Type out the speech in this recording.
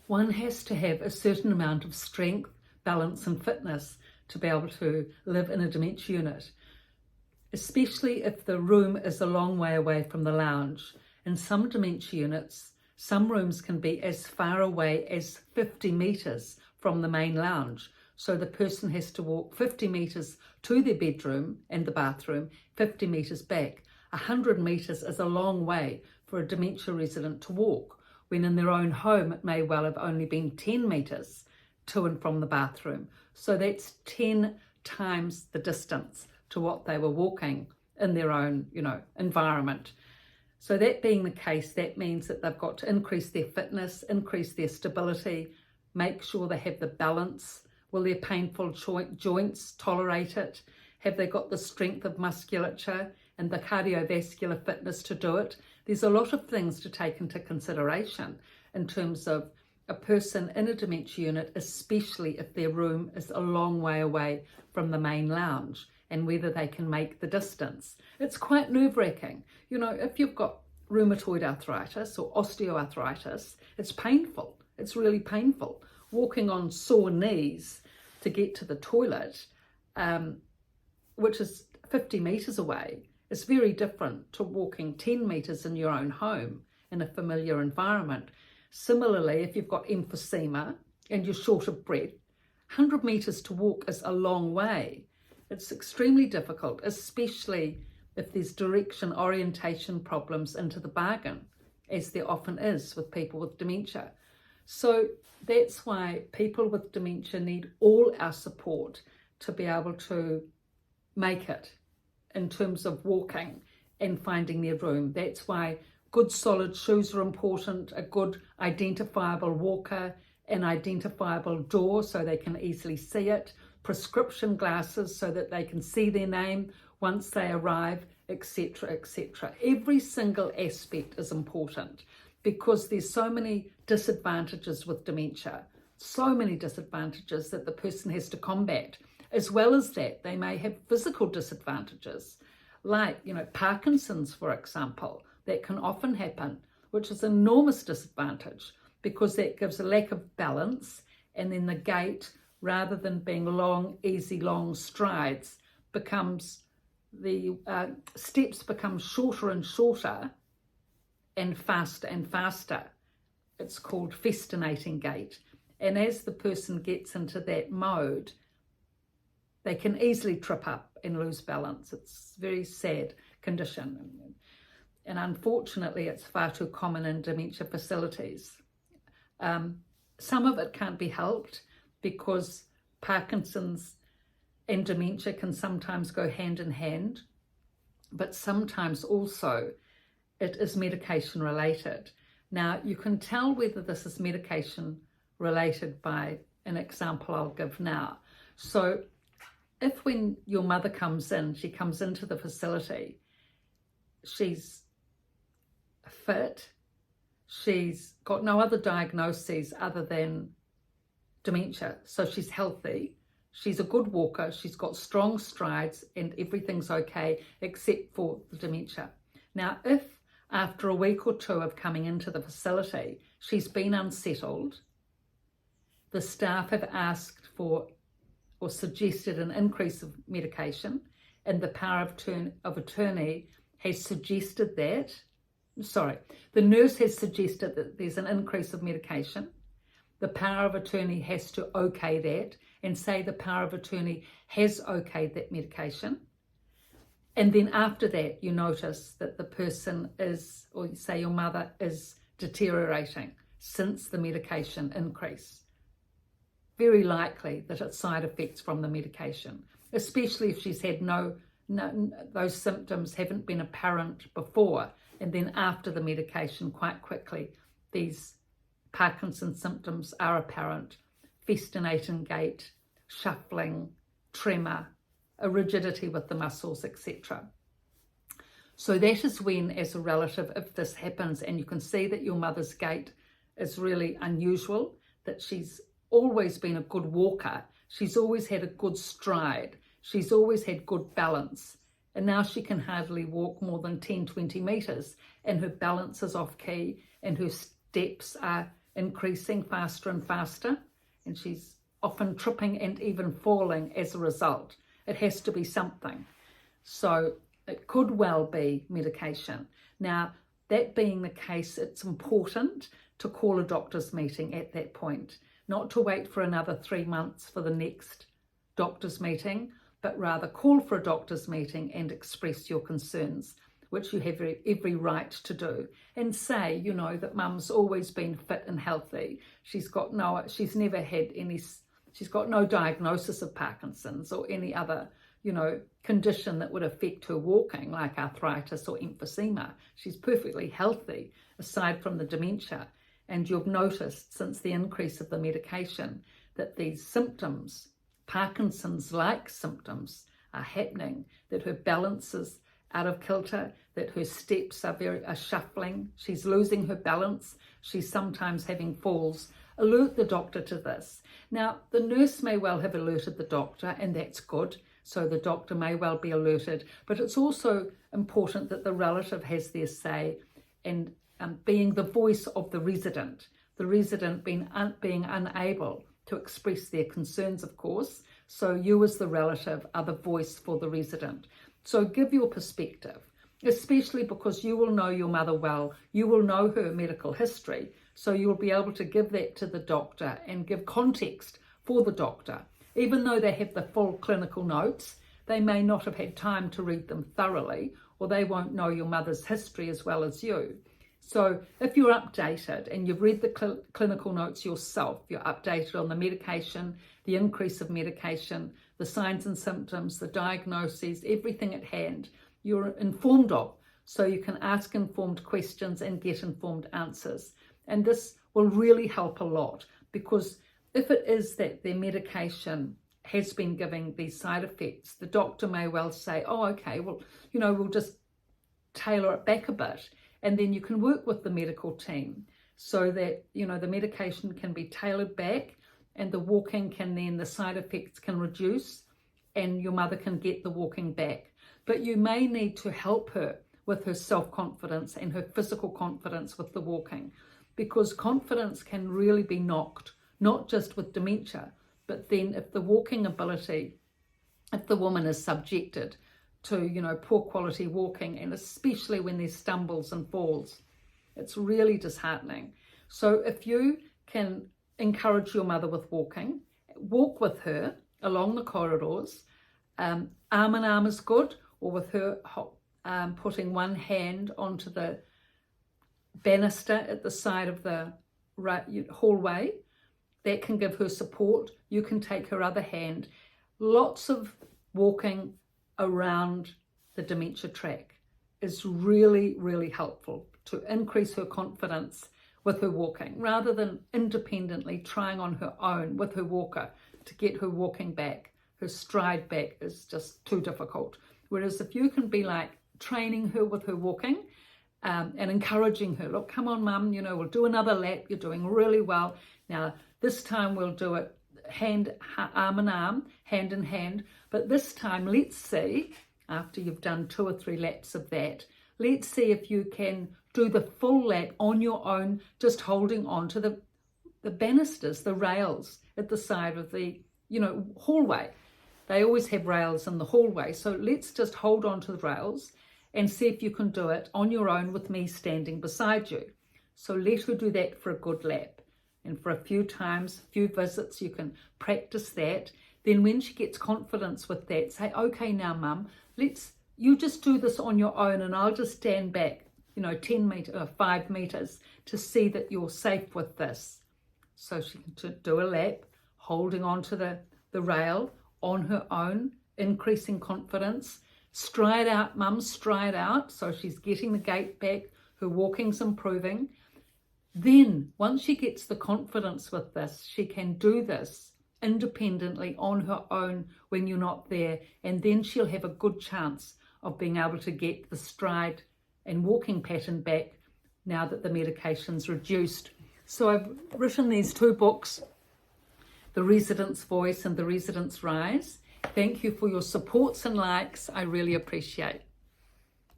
One has to have a certain amount of strength, balance and fitness to be able to live in a dementia unit, especially if the room is a long way away from the lounge. In some dementia units, some rooms can be as far away as 50 metres from the main lounge. So the person has to walk 50 metres to their bedroom and the bathroom, 50 metres back. 100 metres is a long way for a dementia resident to walk, when in their own home it may well have only been 10 metres to and from the bathroom. So that's 10 times the distance to what they were walking in their own, environment. So that being the case, that means that they've got to increase their fitness, increase their stability, make sure they have the balance. Will their painful joints tolerate it? Have they got the strength of musculature and the cardiovascular fitness to do it? There's a lot of things to take into consideration in terms of a person in a dementia unit, especially if their room is a long way away from the main lounge, and whether they can make the distance. It's quite nerve-wracking. If you've got rheumatoid arthritis or osteoarthritis, it's painful. It's really painful. Walking on sore knees to get to the toilet, which is 50 metres away, is very different to walking 10 metres in your own home in a familiar environment. Similarly, if you've got emphysema and you're short of breath, 100 metres to walk is a long way. It's extremely difficult, especially if there's direction orientation problems into the bargain, as there often is with people with dementia. So that's why people with dementia need all our support to be able to make it in terms of walking and finding their room. That's why good solid shoes are important, a good identifiable walker, an identifiable door so they can easily see it, prescription glasses so that they can see their name once they arrive, etc., etc. Every single aspect is important because there's so many disadvantages with dementia, so many disadvantages that the person has to combat. As well as that, they may have physical disadvantages, like, Parkinson's, for example, that can often happen, which is an enormous disadvantage because that gives a lack of balance, and then the gait, rather than being long, easy, long strides, the steps become shorter and shorter and faster. It's called festinating gait. And as the person gets into that mode, they can easily trip up and lose balance. It's a very sad condition. And unfortunately, it's far too common in dementia facilities. Some of it can't be helped because Parkinson's and dementia can sometimes go hand in hand, but sometimes also it is medication related. Now, you can tell whether this is medication related by an example I'll give now. So if when your mother comes in, she comes into the facility, she's fit, she's got no other diagnoses other than dementia, so she's healthy, she's a good walker, she's got strong strides and everything's okay except for the dementia. Now, if after a week or two of coming into the facility, she's been unsettled, the staff have asked for or suggested an increase of medication, and the power of attorney has suggested that, the nurse has suggested that there's an increase of medication. The power of attorney has to okay that and say the power of attorney has okayed that medication. And then after that, you notice that the person is, or you say your mother is deteriorating since the medication increase. Very likely that it's side effects from the medication, especially if she's had those symptoms haven't been apparent before, and then after the medication, quite quickly, these Parkinson's symptoms are apparent: festinating gait, shuffling, tremor, a rigidity with the muscles, etc. So that is when, as a relative, if this happens and you can see that your mother's gait is really unusual, that she's always been a good walker, she's always had a good stride, she's always had good balance, and now she can hardly walk more than 10-20 metres and her balance is off key and her steps are increasing faster and faster, and she's often tripping and even falling as a result. It has to be something. So it could well be medication. Now, that being the case, it's important to call a doctor's meeting at that point, not to wait for another 3 months for the next doctor's meeting, but rather call for a doctor's meeting and express your concerns, which you have every right to do, and say, you know, that mum's always been fit and healthy. She's got no diagnosis of Parkinson's or any other, you know, condition that would affect her walking, like arthritis or emphysema. She's perfectly healthy, aside from the dementia. And you've noticed since the increase of the medication that these symptoms, Parkinson's-like symptoms, are happening, that her balance is out of kilter, that her steps are shuffling, she's losing her balance, she's sometimes having falls. Alert the doctor to this. Now, the nurse may well have alerted the doctor, and that's good, so the doctor may well be alerted, but it's also important that the relative has their say, and being the voice of the resident being unable to express their concerns, of course, so you as the relative are the voice for the resident. So give your perspective, especially because you will know your mother well, you will know her medical history, so you'll be able to give that to the doctor and give context for the doctor. Even though they have the full clinical notes, they may not have had time to read them thoroughly, or they won't know your mother's history as well as you. So if you're updated and you've read the clinical notes yourself, you're updated on the medication, the increase of medication, the signs and symptoms, the diagnoses, everything at hand, you're informed of, so you can ask informed questions and get informed answers. And this will really help a lot, because if it is that their medication has been giving these side effects, the doctor may well say, oh, okay, well, you know, we'll just tailor it back a bit. And then you can work with the medical team so that, you know, the medication can be tailored back, and the walking can then, the side effects can reduce, and your mother can get the walking back. But you may need to help her with her self-confidence and her physical confidence with the walking, because confidence can really be knocked, not just with dementia, but then if the walking ability, if the woman is subjected to, you know, poor quality walking, and especially when there's stumbles and falls, it's really disheartening. So if you can encourage your mother with walking, walk with her along the corridors, arm in arm is good, or with her putting one hand onto the banister at the side of the hallway, that can give her support. You can take her other hand. Lots of walking around the dementia track is really, really helpful to increase her confidence with her walking, rather than independently trying on her own with her walker to get her walking back. Her stride back is just too difficult. Whereas if you can be like training her with her walking, and encouraging her, look, come on, mum, you know, we'll do another lap, you're doing really well. Now, this time we'll do it arm in arm, hand in hand, but this time let's see, after you've done 2 or 3 laps of that, let's see if you can do the full lap on your own, just holding on to the banisters, the rails at the side of the, you know, hallway. They always have rails in the hallway, so let's just hold on to the rails and see if you can do it on your own with me standing beside you. So let her do that for a good lap. And for a few times, a few visits, you can practice that. Then when she gets confidence with that, say, okay, now, mum, you just do this on your own, and I'll just stand back, you know, 5 meters to see that you're safe with this. So she can do a lap, holding on to the rail on her own, increasing confidence. Stride out, mum, stride out. So she's getting the gait back, her walking's improving. Then, once she gets the confidence with this, she can do this independently on her own when you're not there. And then she'll have a good chance of being able to get the stride and walking pattern back now that the medication's reduced. So I've written these 2 books, The Resident's Voice and The Resident's Rise. Thank you for your supports and likes. I really appreciate.